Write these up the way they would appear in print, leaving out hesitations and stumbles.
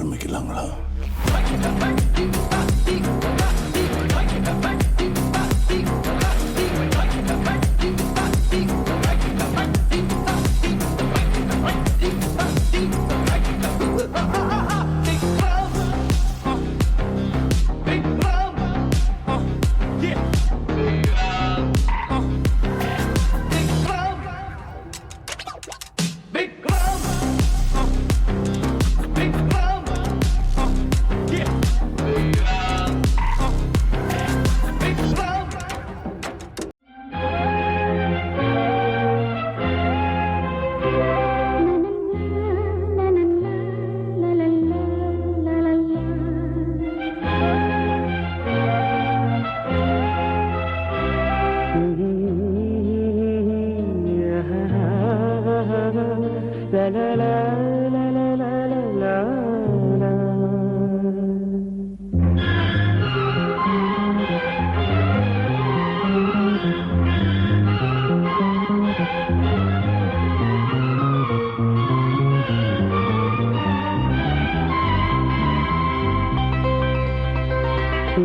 ஆரம்பிக்கலாங்களா?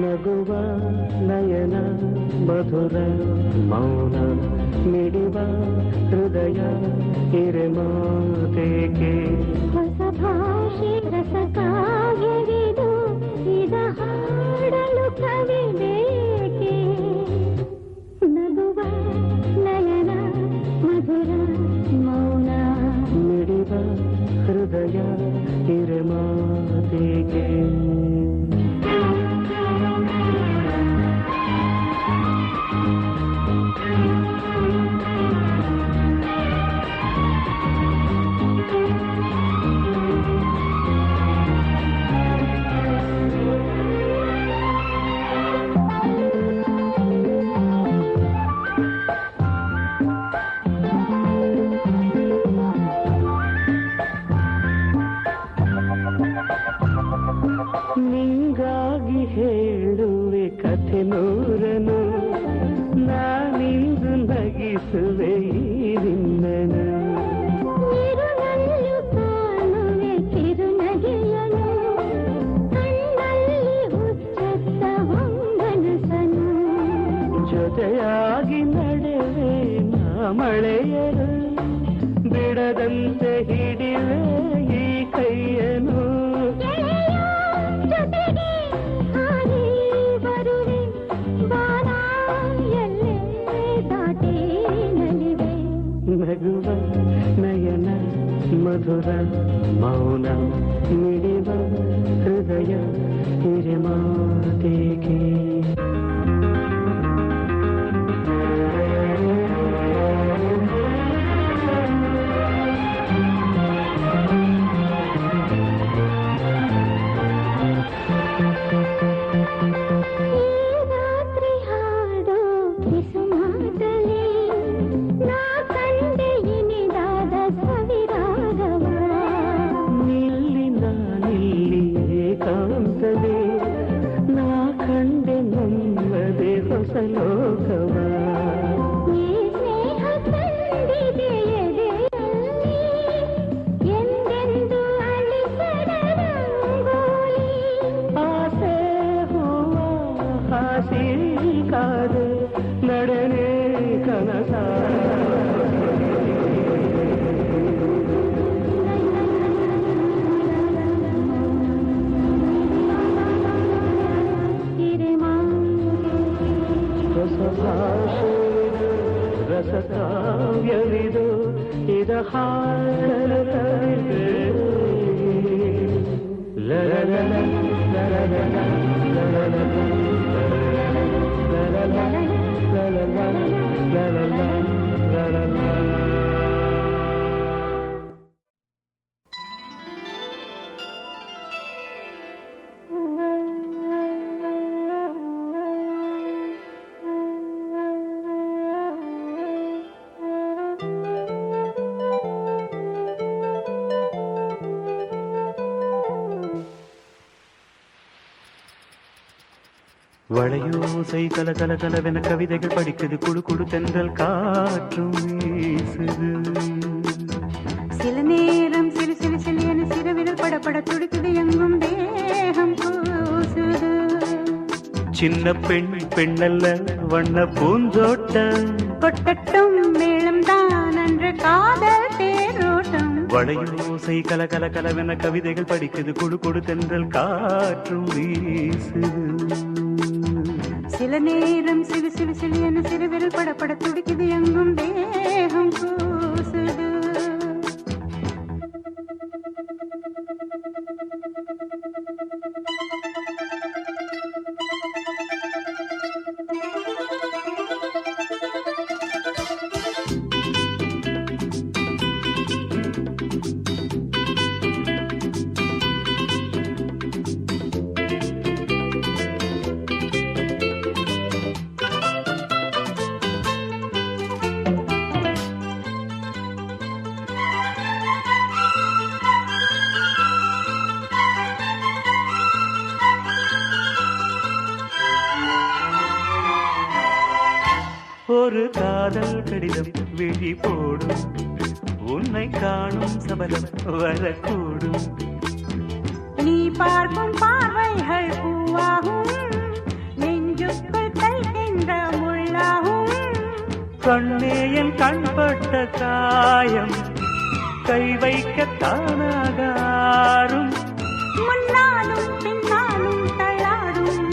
ನಗುವ ನಯನ ಮಧುರ ಮೌನ ಮಿಡಿವ ಹೃದಯ ಹಿರೆಮಾತೆಗೆ ಹೊಸ ಭಾಷೆ ರಸ ಕಾವ್ಯವಿದು ಇದ ಹಾಡಲು ಕವಿ ಬೇಕೆ ನಗುವ ನಯನ ಮಧುರ ಮೌನ ಮಿಡಿವ ಹೃದಯ ಹಿರೆಮಾತೆಗೆ ನಿಂಗಾಗಿ ಹೇಳುವೆ ಕಥೆ ನೂರನು ನಾನಿಂದು ನಗಿಸುವೆ ಈ ನಿನ್ನನು ಇರುಳಲ್ಲು ಕಾಣುವೆ ಕಿರುನಗೆಯನು ಕಣ್ಣಲ್ಲಿ ಹುಚ್ಚತ್ತ ಹೊಂಗನಸನು ಜೊತೆಯಾಗಿ ನಡೆವೆ ನಾ ಮಳೆಯರು ಬಿಡದಂತೆ ಹಿಡಿವೆ ಈ ಕೈಯನು ನಗುವ ನಯನ ಮಧುರ ಮೌನ ಮಿಡಿವ ಹೃದಯ ಹಿರೆಮಾತೆಗೆ ನಾ ಕಂಡೆ ನಮ್ಮದೇ ಹೊಸ ಲೋಕವ ಈ ಸ್ನೇಹ ತಂದಿದೆ ಎದೆಯಲ್ಲಿ ಎಂದೆಂದು ಅಳಿಸದ ರಂಗೋಲಿ ಆಸೆ ಹೂವ ಹಾಸಿ ಕಾದೆ ನಡೆನೆ ಕನಸ ರಸಕಾವ್ಯವಿದು ಇದ ಹಾಡಲು ಕವಿದೆ ಲರಲಲ ಲರಲಲ ಲರಲಲ ಲರಲಲ ಲರಲಲ ಲರಲಲ வளையோசை கல கல கலவென கவிதைகள் படிக்குது குடு குடு தென்றல் காற்றும் வீசுது சில நேரம் சிறு சிறு சிறு என சிறுவிரல் படப்பட துடிக்குது துடிக்குது எங்கும் தேகம் கூசுது. சின்ன பெண் பெண்ணல்ல வண்ண பூந்தோட்டம் கொட்டட்டும் மேளம் தான் அன்று காதல் தேரோட்டம். வளையோசை கல கல கலவென கவிதைகள் படிக்குது குடு குடு தென்றல் காற்றும் வீசுது. சில நேரம் சிறு சிறு சிறு என சிறுவிரல் படப்பட துடிக்குது எங்கும் தேகம் கூசுது. ஒரு காதல் கடிதம் விழி போடும் உன்னை காணும் சபலம் வரக்கூடும். நீ பார்க்கும் பார்வைகள் பூவாகும் நெஞ்சுக்குள் தைக்கின்ற முள்ளாகும். கண்ணே என் கண்பட்ட காயம் கை வைக்க தானாகாரும். முன்னாலும் பின்னாலும் தள்ளாடும்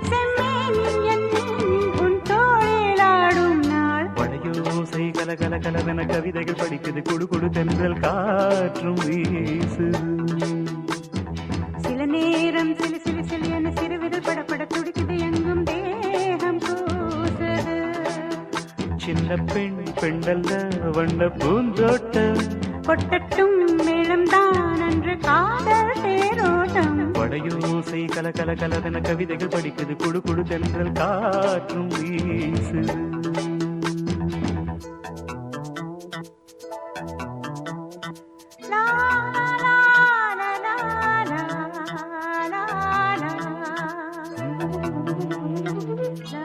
செம்மேனி என் மேனி உன் தோளிலாடும் நாள். வளையோசை கல கல கலவென கவிதைகள் படிக்குது குடு குடு தென்றல் காற்றும் வீசுது. சில நேரம் சிலு சிலு சிலு என சிறுவிரல் படப்பட துடிக்குது எங்கும் தேகம் கூசுது. சின்ன பெண் பெண்ணல்ல வண்ண பூந்தோட்டம் கொட்டட்டும் மேளம் தான் அன்று காதல் தேரோட்டம். வளையோசை கல கல கலவென கவிதைகள் படிக்குது குடு குடு தென்றல் காற்றும் வீசுது.